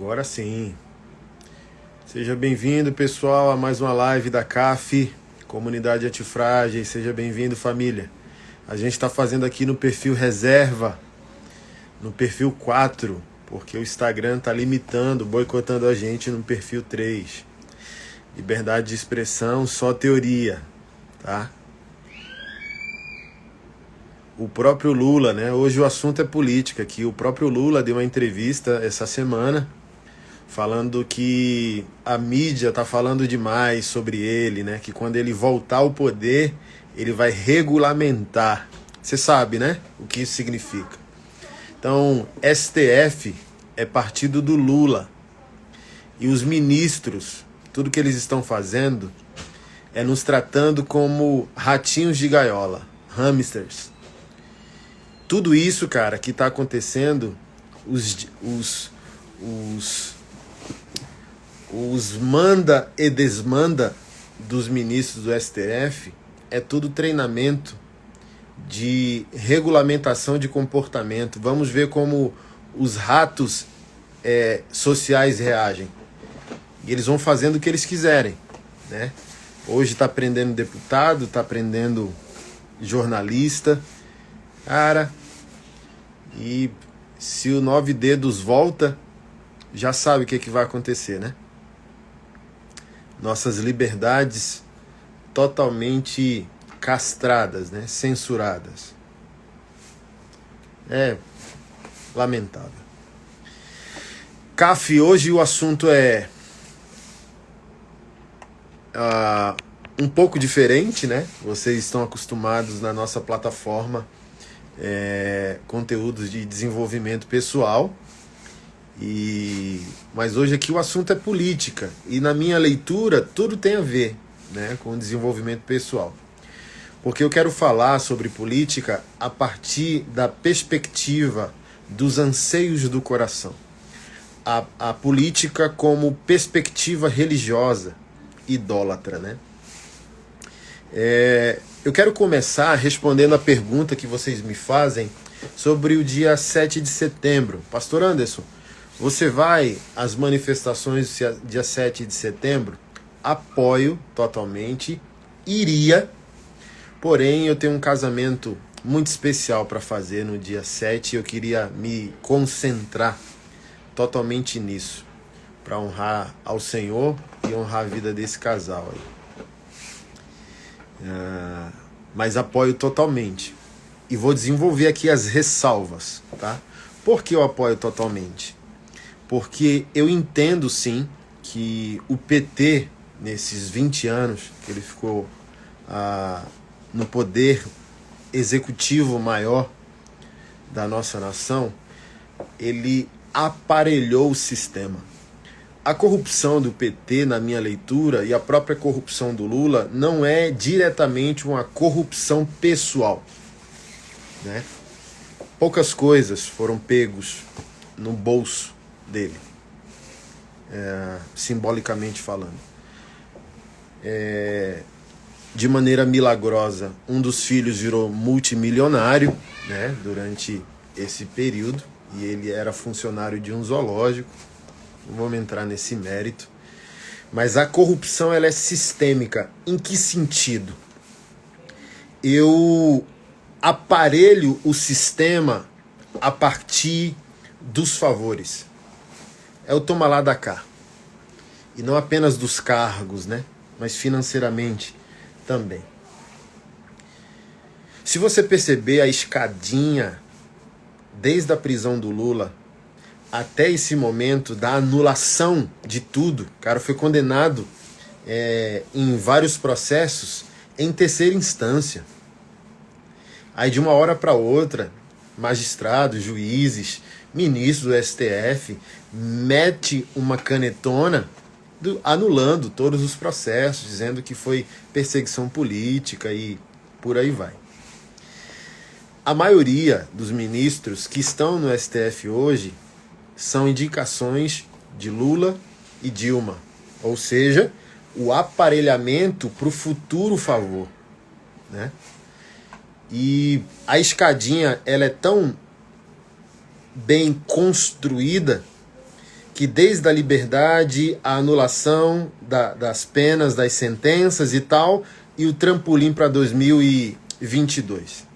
Agora sim. Seja bem-vindo, pessoal, a mais uma live da CAF, Comunidade Antifrágil. Seja bem-vindo, família. A gente está fazendo aqui no perfil reserva, no perfil 4, porque o Instagram está limitando, boicotando a gente no perfil 3. Liberdade de expressão, só teoria, tá? O próprio Lula, né? Hoje o assunto é política, que o próprio Lula deu uma entrevista essa semana falando que a mídia está falando demais sobre ele, né? Que quando ele voltar ao poder, ele vai regulamentar. Você sabe, né? O que isso significa. Então, STF é partido do Lula. E os ministros, tudo que eles estão fazendo é nos tratando como ratinhos de gaiola, hamsters. Tudo isso, cara, que está acontecendo, os manda e desmanda dos ministros do STF é tudo treinamento de regulamentação de comportamento. Vamos ver como os ratos sociais reagem. E eles vão fazendo o que eles quiserem, né? Hoje está prendendo deputado, está prendendo jornalista. Cara, e se o 9 dedos volta, já sabe o que vai acontecer, né? Nossas liberdades totalmente castradas, né? Censuradas. É lamentável. CAF, hoje o assunto é um pouco diferente, né? Vocês estão acostumados na nossa plataforma conteúdos de desenvolvimento pessoal. Mas hoje aqui o assunto é política, e na minha leitura tudo tem a ver, né, com o desenvolvimento pessoal, porque eu quero falar sobre política a partir da perspectiva dos anseios do coração, a política como perspectiva religiosa, idólatra, né? Eu quero começar respondendo a pergunta que vocês me fazem sobre o dia 7 de setembro. Pastor Anderson, você vai às manifestações dia 7 de setembro? Apoio totalmente, iria, porém eu tenho um casamento muito especial para fazer no dia 7 e eu queria me concentrar totalmente nisso, para honrar ao Senhor e honrar a vida desse casal aí. Mas apoio totalmente. E vou desenvolver aqui as ressalvas, tá? Por que eu apoio totalmente? Porque eu entendo sim que o PT, nesses 20 anos que ele ficou no poder executivo maior da nossa nação, ele aparelhou o sistema. A corrupção do PT, na minha leitura, e a própria corrupção do Lula, não é diretamente uma corrupção pessoal, né? Poucas coisas foram pegos no bolso dele, simbolicamente falando. De maneira milagrosa, um dos filhos virou multimilionário, né, durante esse período, e ele era funcionário de um zoológico. Não vamos entrar nesse mérito. Mas a corrupção, ela é sistêmica. Em que sentido? Eu aparelho o sistema a partir dos favores. É o toma lá da cá. E não apenas dos cargos, né? Mas financeiramente também. Se você perceber a escadinha, desde a prisão do Lula até esse momento da anulação de tudo, o cara foi condenado em vários processos em terceira instância. Aí de uma hora para outra, magistrados, juízes, ministros do STF mete uma canetona anulando todos os processos, dizendo que foi perseguição política e por aí vai. A maioria dos ministros que estão no STF hoje são indicações de Lula e Dilma, ou seja, o aparelhamento para o futuro favor, né? E a escadinha, ela é tão bem construída que desde a liberdade, a anulação das penas, das sentenças e tal, e o trampolim para 2022.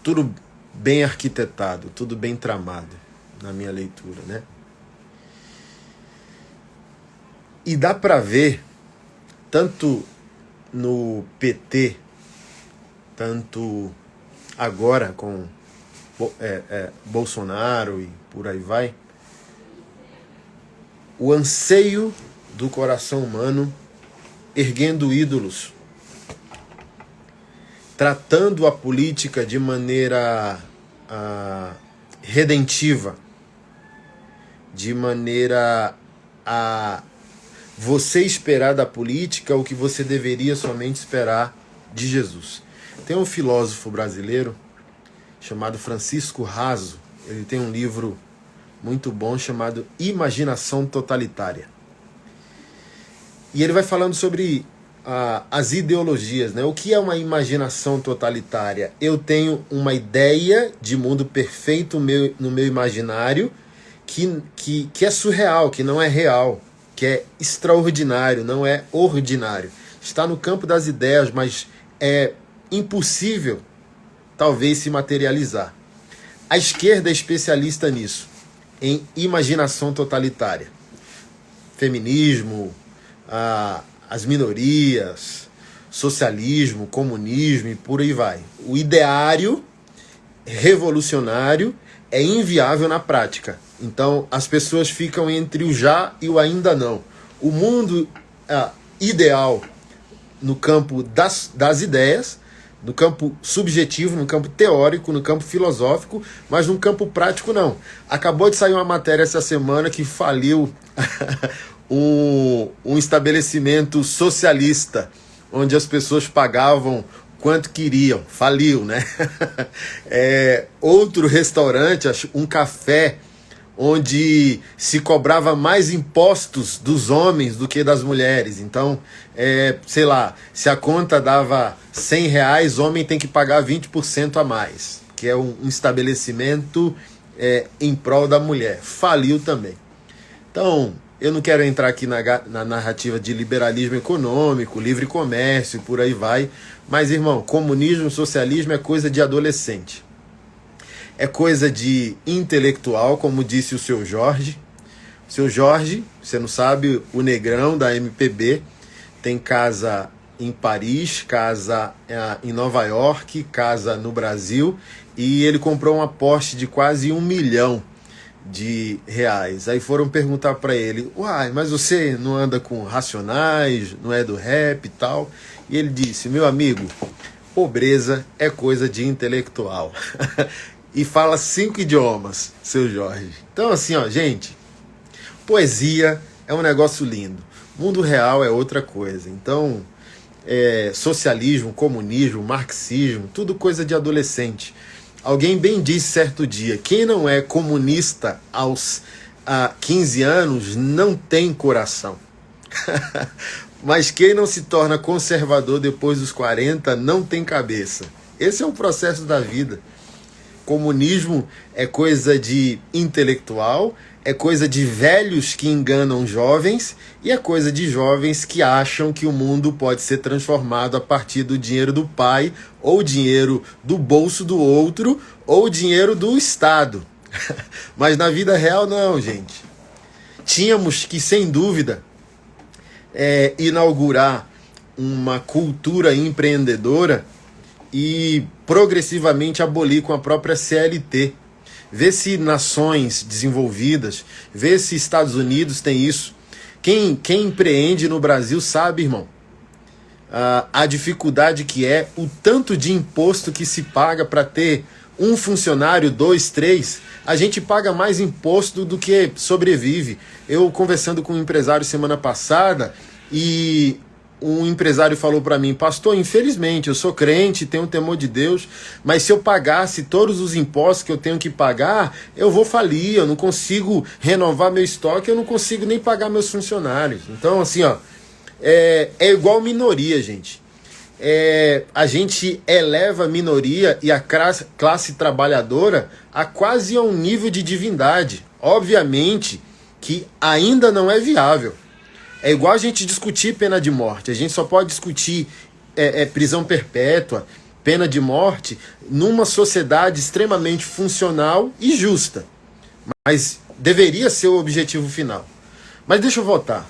Tudo bem arquitetado, tudo bem tramado, na minha leitura, né? E dá para ver, tanto no PT, tanto agora com Bolsonaro e por aí vai, o anseio do coração humano erguendo ídolos, tratando a política de maneira redentiva, de maneira a você esperar da política o que você deveria somente esperar de Jesus. Tem um filósofo brasileiro chamado Francisco Raso, ele tem um livro muito bom chamado Imaginação Totalitária. E ele vai falando sobre as ideologias, né? O que é uma imaginação totalitária? Eu tenho uma ideia de mundo perfeito no meu imaginário que é surreal, que não é real, que é extraordinário, não é ordinário. Está no campo das ideias, mas é impossível, talvez, se materializar. A esquerda é especialista nisso, em imaginação totalitária. Feminismo, as minorias, socialismo, comunismo e por aí vai. O ideário revolucionário é inviável na prática. Então, as pessoas ficam entre o já e o ainda não. O mundo ideal no campo das ideias, no campo subjetivo, no campo teórico, no campo filosófico, mas no campo prático não. Acabou de sair uma matéria essa semana que faliu um estabelecimento socialista, onde as pessoas pagavam quanto queriam. Faliu, né? Outro restaurante, um café, onde se cobrava mais impostos dos homens do que das mulheres. Então, sei lá, se a conta dava R$100, homem tem que pagar 20% a mais, que é um estabelecimento em prol da mulher. Faliu também. Então, eu não quero entrar aqui na narrativa de liberalismo econômico, livre comércio e por aí vai, mas, irmão, comunismo, socialismo é coisa de adolescente. É coisa de intelectual, como disse o seu Jorge. O seu Jorge, você não sabe, o negrão da MPB, tem casa em Paris, casa em Nova York, casa no Brasil, e ele comprou uma Porsche de quase R$1 milhão. Aí foram perguntar para ele: uai, mas você não anda com Racionais, não é do rap e tal? E ele disse: meu amigo, pobreza é coisa de intelectual. E fala 5 idiomas, seu Jorge. Então, assim, ó, gente, poesia é um negócio lindo. Mundo real é outra coisa. Então, socialismo, comunismo, marxismo, tudo coisa de adolescente. Alguém bem disse certo dia: quem não é comunista aos 15 anos não tem coração. Mas quem não se torna conservador depois dos 40 não tem cabeça. Esse é o processo da vida. Comunismo é coisa de intelectual, é coisa de velhos que enganam jovens e é coisa de jovens que acham que o mundo pode ser transformado a partir do dinheiro do pai, ou dinheiro do bolso do outro, ou dinheiro do Estado. Mas na vida real não, gente. Tínhamos que, sem dúvida, inaugurar uma cultura empreendedora e progressivamente abolir com a própria CLT. Vê se nações desenvolvidas, vê se Estados Unidos tem isso. Quem empreende no Brasil sabe, irmão, a dificuldade que é, o tanto de imposto que se paga para ter um funcionário, 2, 3. A gente paga mais imposto do que sobrevive. Eu conversando com um empresário semana passada, e um empresário falou para mim: pastor, infelizmente, eu sou crente, tenho temor de Deus, mas se eu pagasse todos os impostos que eu tenho que pagar, eu vou falir, eu não consigo renovar meu estoque, eu não consigo nem pagar meus funcionários. Então, assim, ó, é igual minoria, gente. A gente eleva a minoria e a classe trabalhadora a quase a um nível de divindade. Obviamente que ainda não é viável. É igual a gente discutir pena de morte. A gente só pode discutir prisão perpétua, pena de morte, numa sociedade extremamente funcional e justa. Mas deveria ser o objetivo final. Mas deixa eu voltar,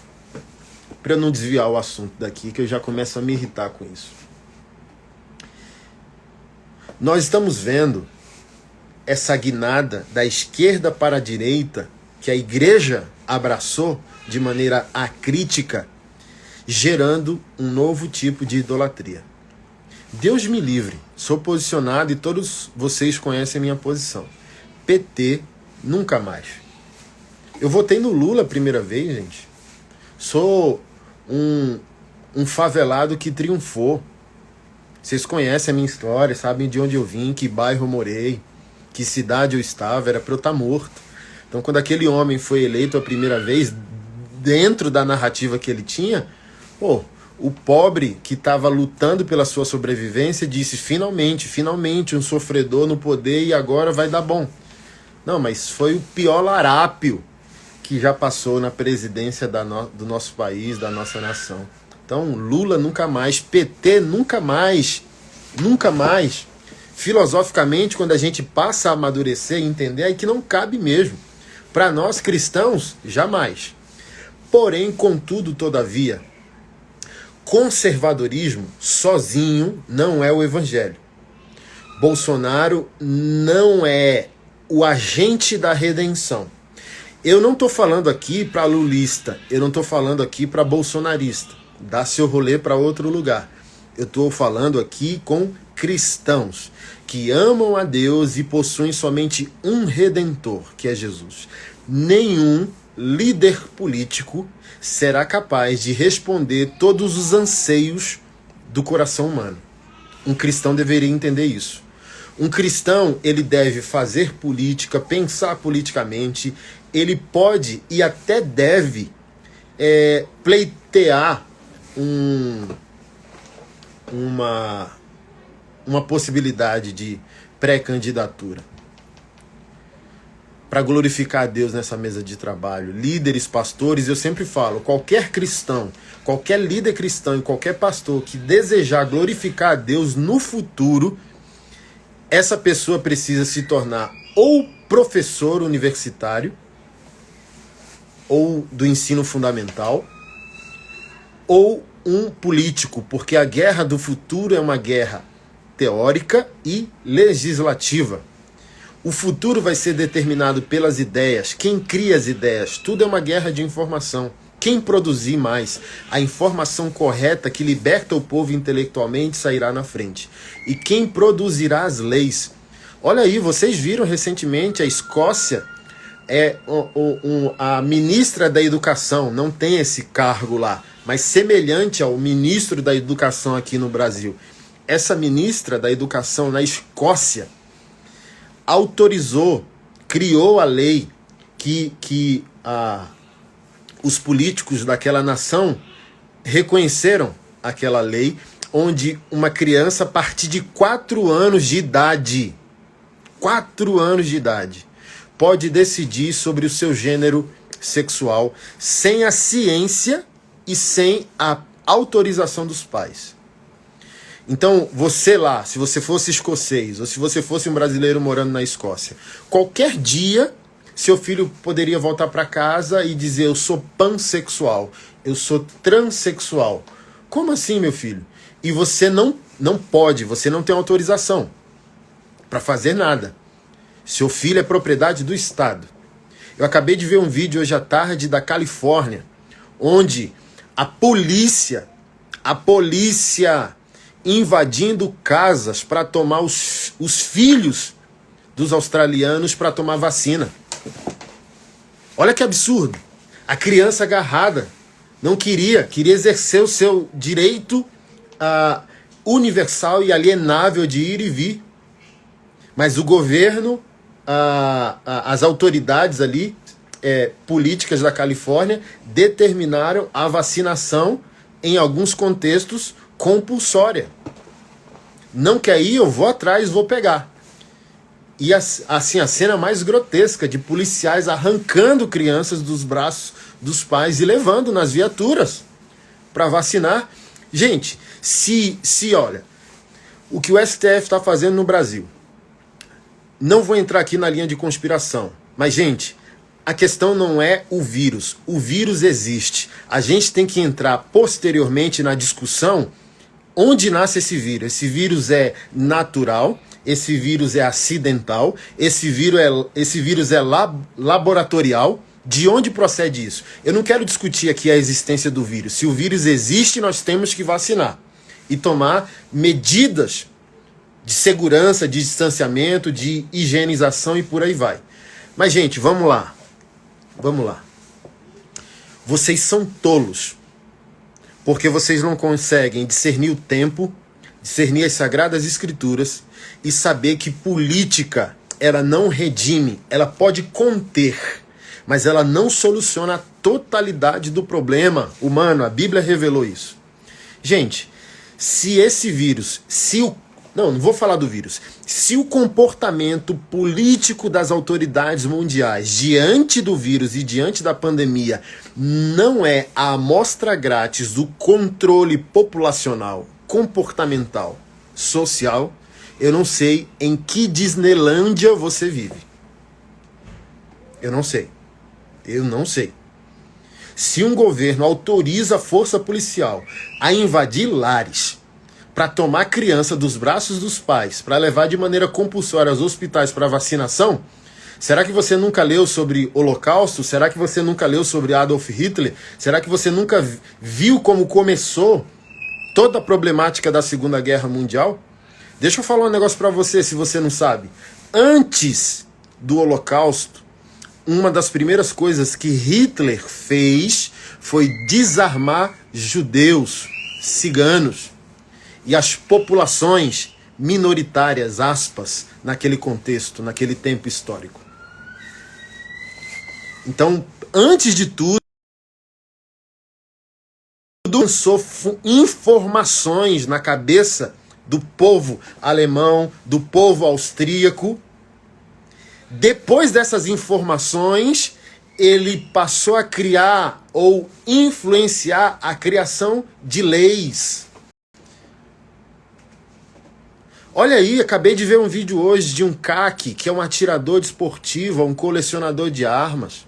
para eu não desviar o assunto daqui, que eu já começo a me irritar com isso. Nós estamos vendo essa guinada da esquerda para a direita, que a igreja abraçou de maneira acrítica, gerando um novo tipo de idolatria. Deus me livre, sou posicionado e todos vocês conhecem a minha posição. PT, nunca mais. Eu votei no Lula a primeira vez, gente. Sou um favelado que triunfou. Vocês conhecem a minha história, sabem de onde eu vim, que bairro eu morei, que cidade eu estava, era para eu estar morto. Então, quando aquele homem foi eleito a primeira vez, dentro da narrativa que ele tinha, o pobre que estava lutando pela sua sobrevivência disse, finalmente, um sofredor no poder e agora vai dar bom. Não, mas foi o pior larápio que já passou na presidência do nosso país, da nossa nação. Então, Lula nunca mais, PT nunca mais, nunca mais. Filosoficamente, quando a gente passa a amadurecer e entender, aí que não cabe mesmo. Para nós cristãos, jamais. Porém, contudo, todavia, conservadorismo sozinho não é o evangelho. Bolsonaro não é o agente da redenção. Eu não estou falando aqui para lulista, eu não estou falando aqui para bolsonarista. Dá seu rolê para outro lugar. Eu estou falando aqui com cristãos que amam a Deus e possuem somente um redentor, que é Jesus. Nenhum líder político será capaz de responder todos os anseios do coração humano. Um cristão deveria entender isso. Um cristão, ele deve fazer política, pensar politicamente, ele pode e até deve pleitear uma possibilidade de pré-candidatura para glorificar a Deus nessa mesa de trabalho. Líderes, pastores, eu sempre falo, qualquer cristão, qualquer líder cristão e qualquer pastor que desejar glorificar a Deus no futuro, essa pessoa precisa se tornar ou professor universitário, ou do ensino fundamental, ou um político, porque a guerra do futuro é uma guerra teórica e legislativa. O futuro vai ser determinado pelas ideias, quem cria as ideias, tudo é uma guerra de informação. Quem produzir mais a informação correta que liberta o povo intelectualmente sairá na frente. E quem produzirá as leis. Olha aí, vocês viram recentemente a Escócia, a ministra da Educação, não tem esse cargo lá, mas semelhante ao ministro da Educação aqui no Brasil. Essa ministra da Educação na Escócia autorizou, criou a lei que os políticos daquela nação reconheceram aquela lei, onde uma criança a partir de 4 anos de idade, 4 anos de idade, pode decidir sobre o seu gênero sexual sem a ciência e sem a autorização dos pais. Então, você lá, se você fosse escocês ou se você fosse um brasileiro morando na Escócia, qualquer dia seu filho poderia voltar para casa e dizer, eu sou pansexual, eu sou transexual. Como assim, meu filho? E você não pode, você não tem autorização para fazer nada. Seu filho é propriedade do Estado. Eu acabei de ver um vídeo hoje à tarde da Califórnia, onde a polícia invadindo casas para tomar os filhos dos australianos para tomar vacina. Olha que absurdo. A criança agarrada não queria exercer o seu direito universal e alienável de ir e vir. Mas o governo, as autoridades ali, políticas da Califórnia, determinaram a vacinação, em alguns contextos, compulsória. Não quer ir, eu vou atrás, vou pegar. E assim, a cena mais grotesca de policiais arrancando crianças dos braços dos pais e levando nas viaturas para vacinar. Gente, olha, o que o STF está fazendo no Brasil, não vou entrar aqui na linha de conspiração, mas, gente, a questão não é o vírus existe. A gente tem que entrar posteriormente na discussão onde nasce esse vírus. Esse vírus é natural, esse vírus é acidental, esse vírus é laboratorial. De onde procede isso? Eu não quero discutir aqui a existência do vírus. Se o vírus existe, nós temos que vacinar e tomar medidas de segurança, de distanciamento, de higienização e por aí vai. Mas, gente, vamos lá. Vamos lá. Vocês são tolos, porque vocês não conseguem discernir o tempo, discernir as Sagradas Escrituras e saber que política, ela não redime, ela pode conter, mas ela não soluciona a totalidade do problema humano. A Bíblia revelou isso. Gente, se esse vírus, não vou falar do vírus. Se o comportamento político das autoridades mundiais diante do vírus e diante da pandemia não é a amostra grátis do controle populacional, comportamental, social, eu não sei em que Disneylândia você vive. Eu não sei. Se um governo autoriza a força policial a invadir lares, para tomar criança dos braços dos pais, para levar de maneira compulsória aos hospitais para vacinação, será que você nunca leu sobre Holocausto? Será que você nunca leu sobre Adolf Hitler? Será que você nunca viu como começou toda a problemática da Segunda Guerra Mundial? Deixa eu falar um negócio para você, se você não sabe. Antes do Holocausto, uma das primeiras coisas que Hitler fez foi desarmar judeus, ciganos e as populações minoritárias, aspas, naquele contexto, naquele tempo histórico. Então, antes de tudo, lançou informações na cabeça do povo alemão, do povo austríaco. Depois dessas informações, ele passou a criar ou influenciar a criação de leis. Olha aí, acabei de ver um vídeo hoje de um CAC, que é um atirador desportivo, um colecionador de armas.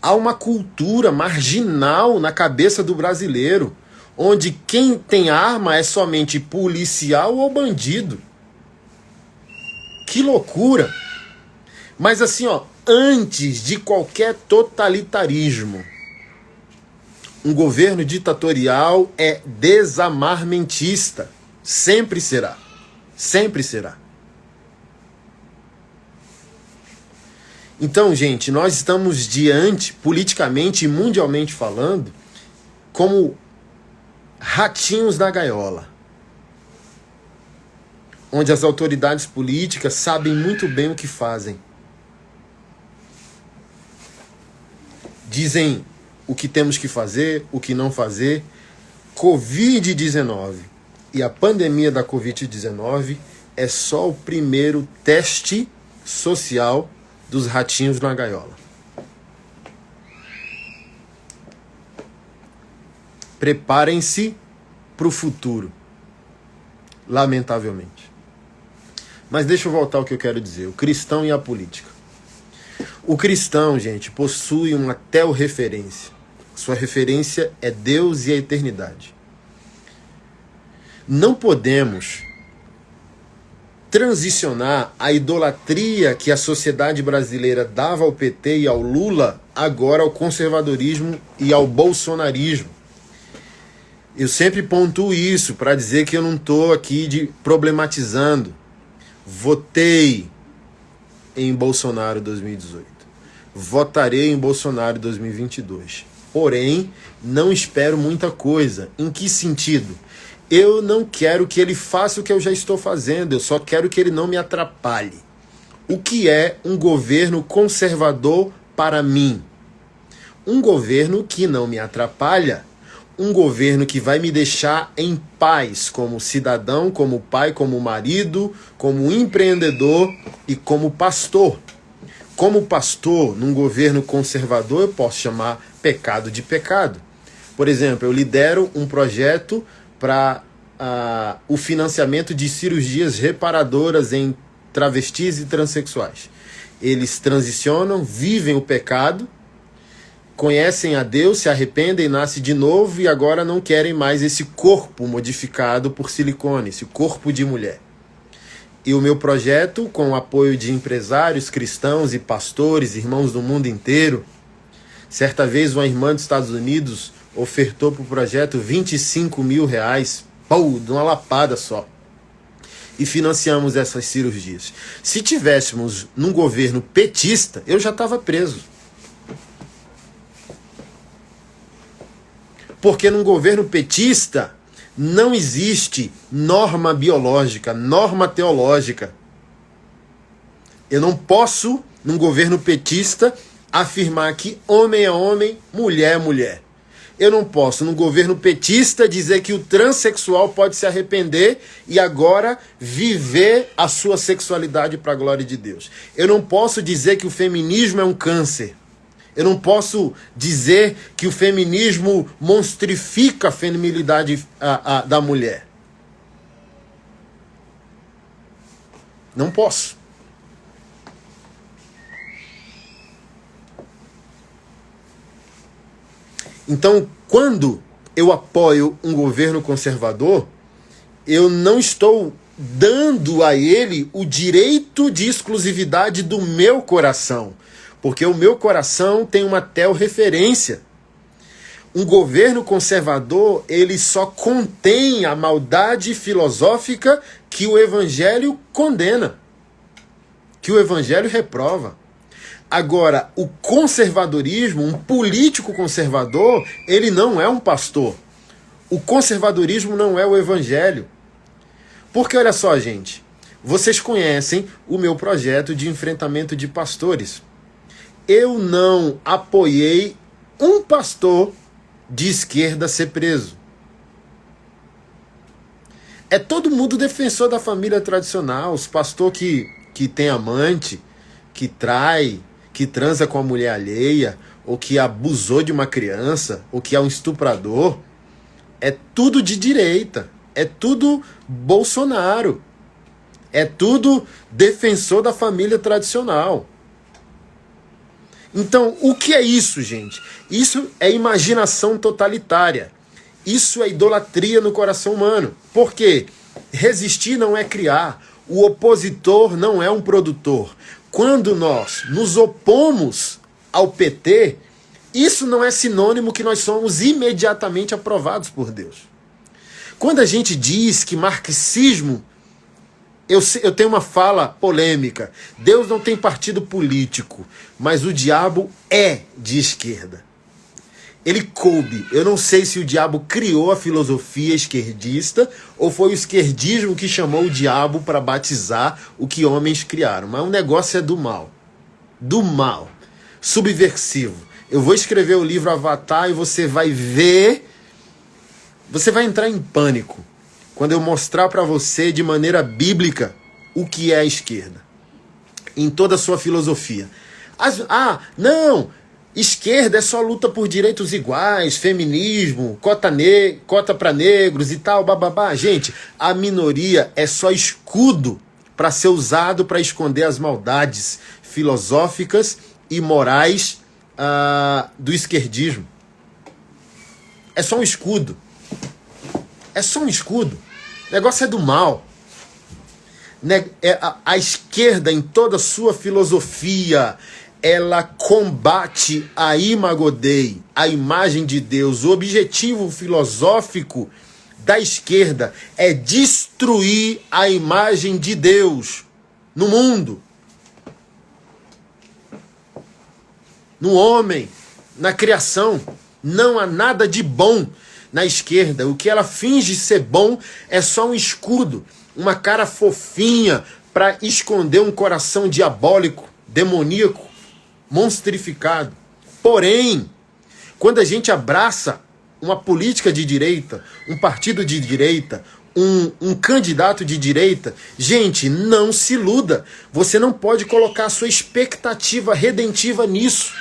Há uma cultura marginal na cabeça do brasileiro, onde quem tem arma é somente policial ou bandido. Que loucura! Mas assim, antes de qualquer totalitarismo, um governo ditatorial é desamarmentista. Sempre será. Sempre será. Então, gente, nós estamos diante, politicamente e mundialmente falando, como ratinhos da gaiola, onde as autoridades políticas sabem muito bem o que fazem. Dizem o que temos que fazer, o que não fazer. Covid-19 e a pandemia da Covid-19 é só o primeiro teste social dos ratinhos na gaiola. Preparem-se para o futuro, lamentavelmente. Mas deixa eu voltar ao que eu quero dizer. O cristão e a política. O cristão, gente, possui uma teorreferência. Sua referência é Deus e a eternidade. Não podemos transicionar a idolatria que a sociedade brasileira dava ao PT e ao Lula agora ao conservadorismo e ao bolsonarismo. Eu sempre pontuo isso para dizer que eu não estou aqui problematizando. Votei em Bolsonaro em 2018. Votarei em Bolsonaro em 2022. Porém, não espero muita coisa. Em que sentido? Eu não quero que ele faça o que eu já estou fazendo, eu só quero que ele não me atrapalhe. O que é um governo conservador para mim? Um governo que não me atrapalha um governo que vai me deixar em paz como cidadão, como pai, como marido, como empreendedor e como pastor. Como pastor, num governo conservador, eu posso chamar pecado de pecado. Por exemplo, eu lidero um projeto para o financiamento de cirurgias reparadoras em travestis e transexuais. Eles transicionam, vivem o pecado, conhecem a Deus, se arrependem, nascem de novo e agora não querem mais esse corpo modificado por silicone, esse corpo de mulher. E o meu projeto, com o apoio de empresários, cristãos e pastores, irmãos do mundo inteiro, certa vez uma irmã dos Estados Unidos ofertou para o projeto R$25 mil, de uma lapada só. E financiamos essas cirurgias. Se tivéssemos num governo petista, eu já estava preso. Porque num governo petista não existe norma biológica, norma teológica. Eu não posso, num governo petista, afirmar que homem é homem, mulher é mulher. Eu não posso, num governo petista, dizer que o transexual pode se arrepender e agora viver a sua sexualidade para a glória de Deus. Eu não posso dizer que o feminismo é um câncer. Eu não posso dizer que o feminismo monstrifica a feminilidade da mulher. Não posso. Então, quando eu apoio um governo conservador, eu não estou dando a ele o direito de exclusividade do meu coração. Porque o meu coração tem uma referência. Um governo conservador, ele só contém a maldade filosófica que o evangelho condena, que o evangelho reprova. Agora, o conservadorismo, um político conservador, ele não é um pastor. O conservadorismo não é o evangelho. Porque olha só, gente, vocês conhecem o meu projeto de enfrentamento de pastores. Eu não apoiei um pastor de esquerda ser preso. É todo mundo defensor da família tradicional, os pastores que tem amante, que trai, que transa com a mulher alheia, ou que abusou de uma criança, ou que é um estuprador. É tudo de direita, é tudo Bolsonaro, é tudo defensor da família tradicional. Então, o que é isso, gente? Isso é imaginação totalitária. Isso é idolatria no coração humano. Por quê? Resistir não é criar. O opositor não é um produtor. Quando nós nos opomos ao PT, isso não é sinônimo que nós somos imediatamente aprovados por Deus. Quando a gente diz que marxismo... Eu tenho uma fala polêmica. Deus não tem partido político, mas o diabo é de esquerda. Ele coube. Eu não sei se o diabo criou a filosofia esquerdista ou foi o esquerdismo que chamou o diabo para batizar o que homens criaram. Mas o negócio é do mal. Do mal. Subversivo. Eu vou escrever o livro Avatar e você vai ver... Você vai entrar em pânico quando eu mostrar para você de maneira bíblica o que é a esquerda, em toda a sua filosofia. Não, esquerda é só luta por direitos iguais, feminismo, cota para negros e tal, bababá. Gente, a minoria é só escudo para ser usado para esconder as maldades filosóficas e morais do esquerdismo. É só um escudo. É só um escudo. O negócio é do mal. A esquerda, em toda a sua filosofia, ela combate a Imago Dei, a imagem de Deus. O objetivo filosófico da esquerda é destruir a imagem de Deus no mundo, no homem, na criação. Não há nada de bom na esquerda. O que ela finge ser bom é só um escudo, uma cara fofinha para esconder um coração diabólico, demoníaco, monstrificado. Porém, quando a gente abraça uma política de direita, um partido de direita, um candidato de direita. Gente, não se iluda. Você não pode colocar a sua expectativa redentiva nisso.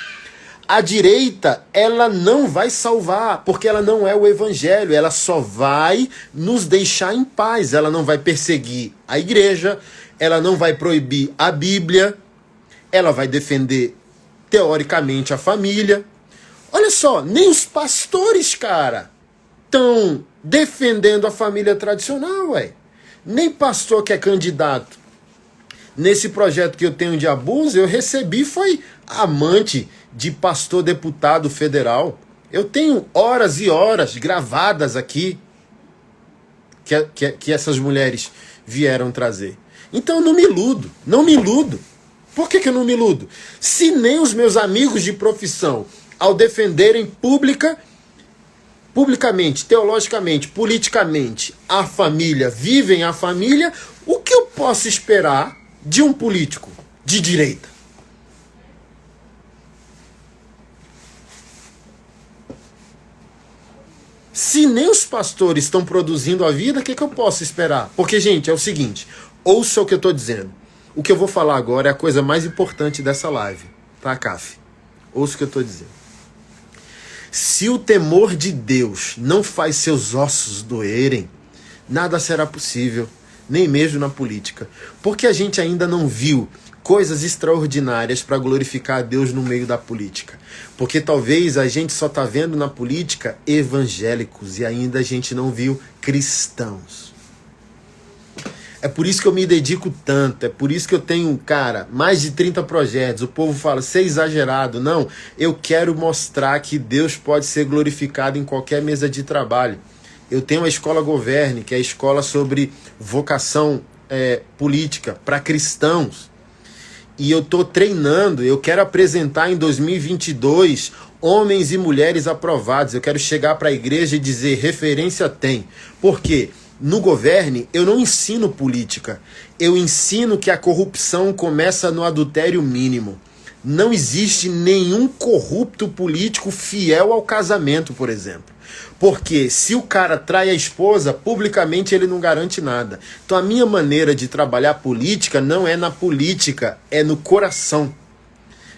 A direita, ela não vai salvar, porque ela não é o evangelho, ela só vai nos deixar em paz. Ela não vai perseguir a igreja, ela não vai proibir a Bíblia, ela vai defender, teoricamente, a família. Olha só, nem os pastores, cara, estão defendendo a família tradicional, ué. Nem pastor que é candidato. Nesse projeto que eu tenho de abuso, eu recebi, foi amante de pastor deputado federal. Eu tenho horas e horas gravadas aqui que essas mulheres vieram trazer. Então não me iludo, não me iludo. Por que eu não me iludo? Se nem os meus amigos de profissão, ao defenderem publicamente, teologicamente, politicamente, a família, vivem a família, o que eu posso esperar de um político de direita? Se nem os pastores estão produzindo a vida, o que eu posso esperar? Porque, gente, é o seguinte, ouça o que eu estou dizendo. O que eu vou falar agora é a coisa mais importante dessa live, tá, CAF? Ouça o que eu estou dizendo. Se o temor de Deus não faz seus ossos doerem, nada será possível, nem mesmo na política. Porque a gente ainda não viu coisas extraordinárias para glorificar a Deus no meio da política. Porque talvez a gente só está vendo na política evangélicos e ainda a gente não viu cristãos. É por isso que eu me dedico tanto, é por isso que eu tenho, cara, mais de 30 projetos. O povo fala, você é exagerado. Não, eu quero mostrar que Deus pode ser glorificado em qualquer mesa de trabalho. Eu tenho a Escola Governe, que é a escola sobre vocação política para cristãos. E eu estou treinando, eu quero apresentar em 2022 homens e mulheres aprovados. Eu quero chegar para a igreja e dizer, referência tem. Por quê? No Governe, eu não ensino política. Eu ensino que a corrupção começa no adultério mínimo. Não existe nenhum corrupto político fiel ao casamento, por exemplo. Porque se o cara trai a esposa, publicamente ele não garante nada. Então a minha maneira de trabalhar política não é na política, é no coração.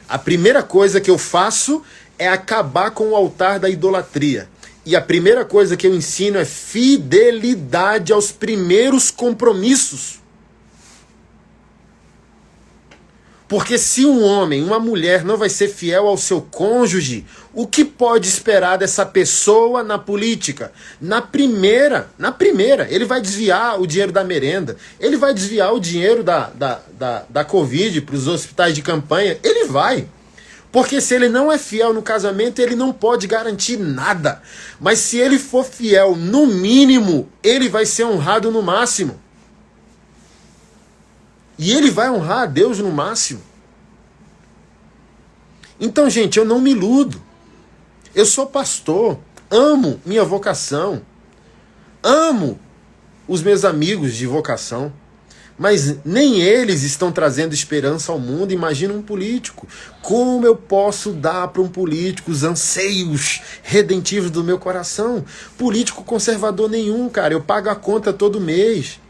A primeira coisa que eu faço é acabar com o altar da idolatria. E a primeira coisa que eu ensino é fidelidade aos primeiros compromissos. Porque se um homem, uma mulher não vai ser fiel ao seu cônjuge, o que pode esperar dessa pessoa na política? Na primeira, ele vai desviar o dinheiro da merenda, ele vai desviar o dinheiro da Covid para os hospitais de campanha, ele vai. Porque se ele não é fiel no casamento, ele não pode garantir nada. Mas se ele for fiel no mínimo, ele vai ser honrado no máximo. E ele vai honrar a Deus no máximo. Então, gente, eu não me iludo. Eu sou pastor, amo minha vocação, amo os meus amigos de vocação, mas nem eles estão trazendo esperança ao mundo. Imagina um político. Como eu posso dar para um político os anseios redentivos do meu coração? Político conservador nenhum, cara. Eu pago a conta todo mês.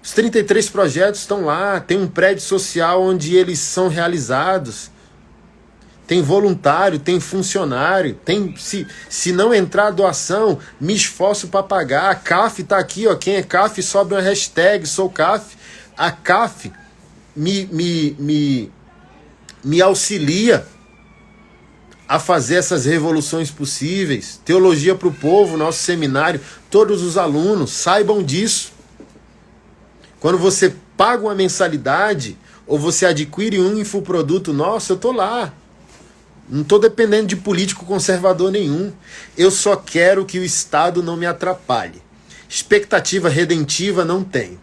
Os 33 projetos estão lá, tem um prédio social onde eles são realizados. Tem voluntário, tem funcionário, tem se não entrar doação, me esforço para pagar. A CAF está aqui, ó, quem é CAF sobe uma hashtag, sou CAF. A CAF me auxilia a fazer essas revoluções possíveis. Teologia para o Povo, nosso seminário, todos os alunos saibam disso. Quando você paga uma mensalidade ou você adquire um infoproduto nosso, eu estou lá. Não estou dependendo de político conservador nenhum. Eu só quero que o Estado não me atrapalhe. Expectativa redentiva não tenho.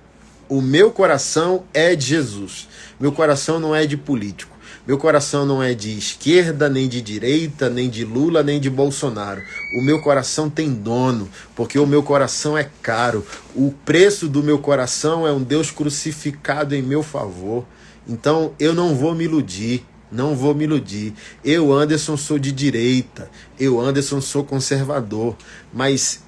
O meu coração é de Jesus. Meu coração não é de político. Meu coração não é de esquerda, nem de direita, nem de Lula, nem de Bolsonaro. O meu coração tem dono, porque o meu coração é caro. O preço do meu coração é um Deus crucificado em meu favor. Então eu não vou me iludir. Não vou me iludir. Eu, Anderson, sou de direita. Eu, Anderson, sou conservador. Mas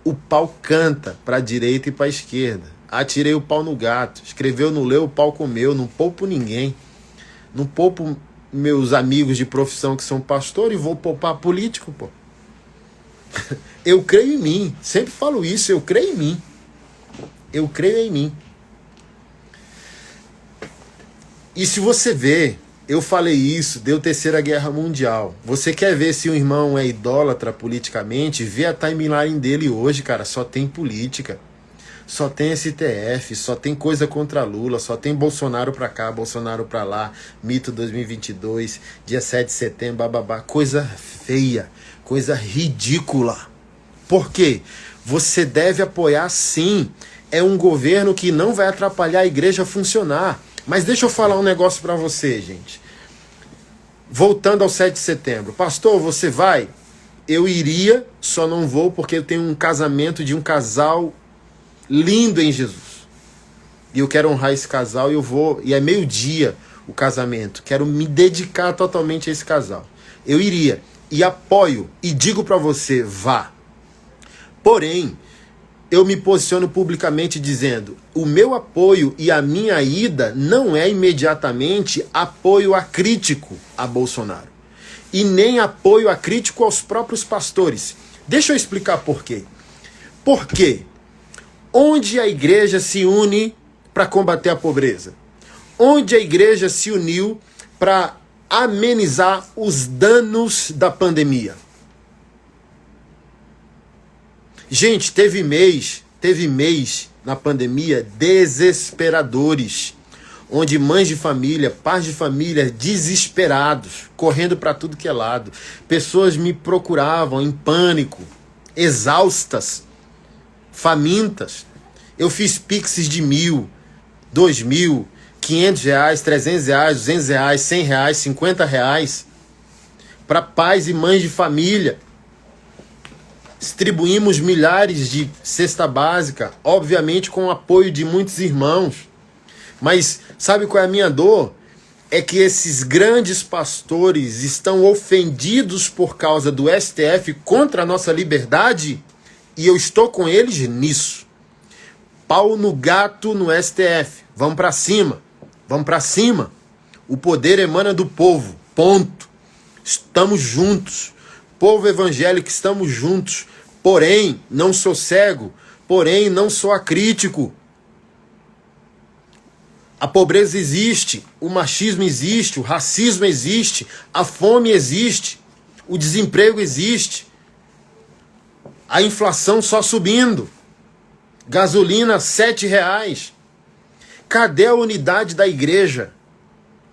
o pau canta para a direita e para a esquerda. Atirei o pau no gato. Escreveu no leu, o pau comeu. Não poupo ninguém. Não poupo meus amigos de profissão que são pastor e vou poupar político, pô. Eu creio em mim. Sempre falo isso. Eu creio em mim. Eu creio em mim. E se você vê, eu falei isso, deu Terceira Guerra Mundial. Você quer ver se um irmão é idólatra politicamente? Vê a timeline dele hoje, cara. Só tem política. Só tem STF, só tem coisa contra Lula, só tem Bolsonaro pra cá, Bolsonaro pra lá, mito 2022, dia 7 de setembro, bababá. Coisa feia, coisa ridícula. Por quê? Você deve apoiar sim. É um governo que não vai atrapalhar a igreja a funcionar. Mas deixa eu falar um negócio pra você, gente. Voltando ao 7 de setembro. Pastor, você vai? Eu iria, só não vou porque eu tenho um casamento de um casal lindo em Jesus. E eu quero honrar esse casal e eu vou... E é meio-dia o casamento. Quero me dedicar totalmente a esse casal. Eu iria e apoio e digo pra você, vá. Porém, eu me posiciono publicamente dizendo, o meu apoio e a minha ida não é imediatamente apoio acrítico a Bolsonaro. E nem apoio acrítico aos próprios pastores. Deixa eu explicar por quê. Por quê? Onde a igreja se une para combater a pobreza? Onde a igreja se uniu para amenizar os danos da pandemia? Gente, teve mês na pandemia desesperadores, onde mães de família, pais de família desesperados, correndo para tudo que é lado. Pessoas me procuravam em pânico, exaustas, famintas. Eu fiz pixes de 1.000, 2.000, 500 reais, 300 reais, 200 reais, 100 reais, 50 reais para pais e mães de família. Distribuímos milhares de cesta básica, obviamente com o apoio de muitos irmãos. Mas sabe qual é a minha dor? É que esses grandes pastores estão ofendidos por causa do STF contra a nossa liberdade e eu estou com eles nisso. Pau no gato no STF. Vamos para cima. Vamos para cima. O poder emana do povo. Ponto. Estamos juntos. Povo evangélico, estamos juntos. Porém, não sou cego. Porém, não sou acrítico. A pobreza existe. O machismo existe. O racismo existe. A fome existe. O desemprego existe. A inflação só subindo. Gasolina R$ 7,00. Cadê a unidade da igreja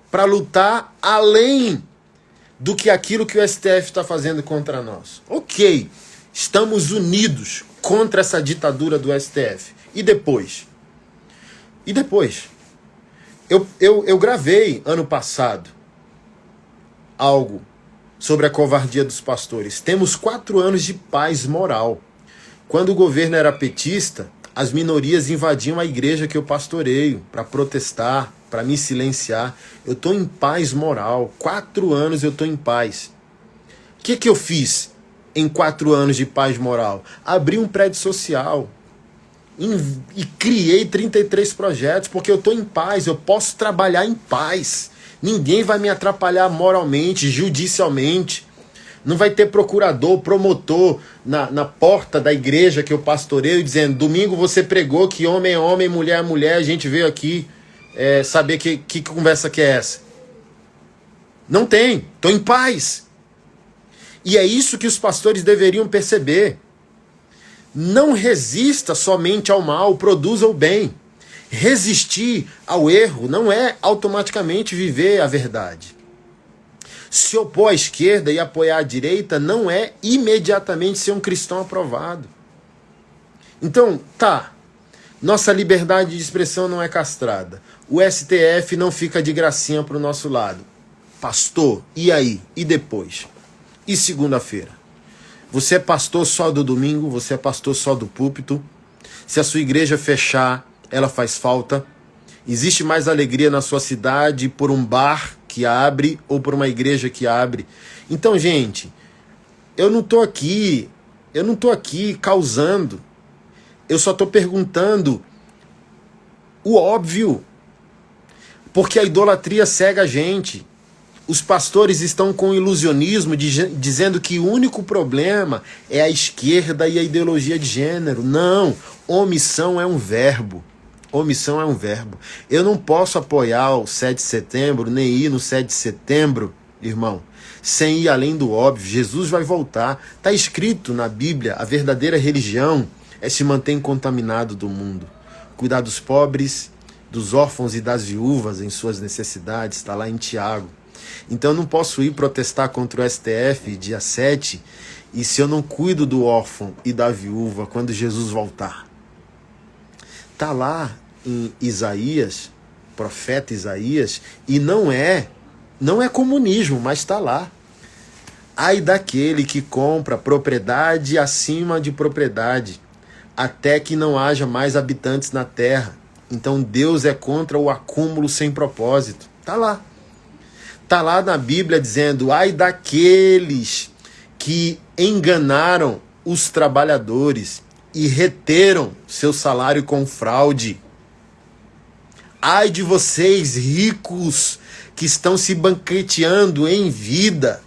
para lutar além do que aquilo que o STF está fazendo contra nós? Ok, estamos unidos contra essa ditadura do STF. E depois? E depois? Eu gravei ano passado algo sobre a covardia dos pastores. Temos 4 anos de paz moral. Quando o governo era petista, as minorias invadiam a igreja que eu pastoreio para protestar, para me silenciar. Eu estou em paz moral. 4 anos eu estou em paz. O que eu fiz em 4 anos de paz moral? Abri um prédio social e criei 33 projetos, porque eu estou em paz, eu posso trabalhar em paz. Ninguém vai me atrapalhar moralmente, judicialmente. Não vai ter procurador, promotor na porta da igreja que eu pastoreio dizendo, domingo você pregou que homem é homem, mulher é mulher, a gente veio aqui saber que conversa que é essa. Não tem, estou em paz. E é isso que os pastores deveriam perceber. Não resista somente ao mal, produza o bem. Resistir ao erro não é automaticamente viver a verdade. Se opor à esquerda e apoiar a direita não é imediatamente ser um cristão aprovado. Então, nossa liberdade de expressão não é castrada. O STF não fica de gracinha para o nosso lado. Pastor, e aí? E depois? E segunda-feira? Você é pastor só do domingo? Você é pastor só do púlpito? Se a sua igreja fechar, ela faz falta. Existe mais alegria na sua cidade por um bar que abre ou por uma igreja que abre. Então, gente, eu não tô aqui causando. Eu só tô perguntando o óbvio. Porque a idolatria cega a gente. Os pastores estão com ilusionismo dizendo que o único problema é a esquerda e a ideologia de gênero. Não, omissão é um verbo. Omissão é um verbo. Eu não posso apoiar o 7 de setembro, nem ir no 7 de setembro, irmão, sem ir além do óbvio. Jesus vai voltar. Está escrito na Bíblia, a verdadeira religião é se manter incontaminado do mundo. Cuidar dos pobres, dos órfãos e das viúvas em suas necessidades. Está lá em Tiago. Então eu não posso ir protestar contra o STF dia 7 e se eu não cuido do órfão e da viúva quando Jesus voltar. Está lá em Isaías, profeta Isaías, e não é comunismo, mas está lá. Ai daquele que compra propriedade acima de propriedade, até que não haja mais habitantes na terra. Então Deus é contra o acúmulo sem propósito. Está lá. Está lá na Bíblia dizendo, ai daqueles que enganaram os trabalhadores e reteram seu salário com fraude. Ai de vocês, ricos, que estão se banqueteando em vida.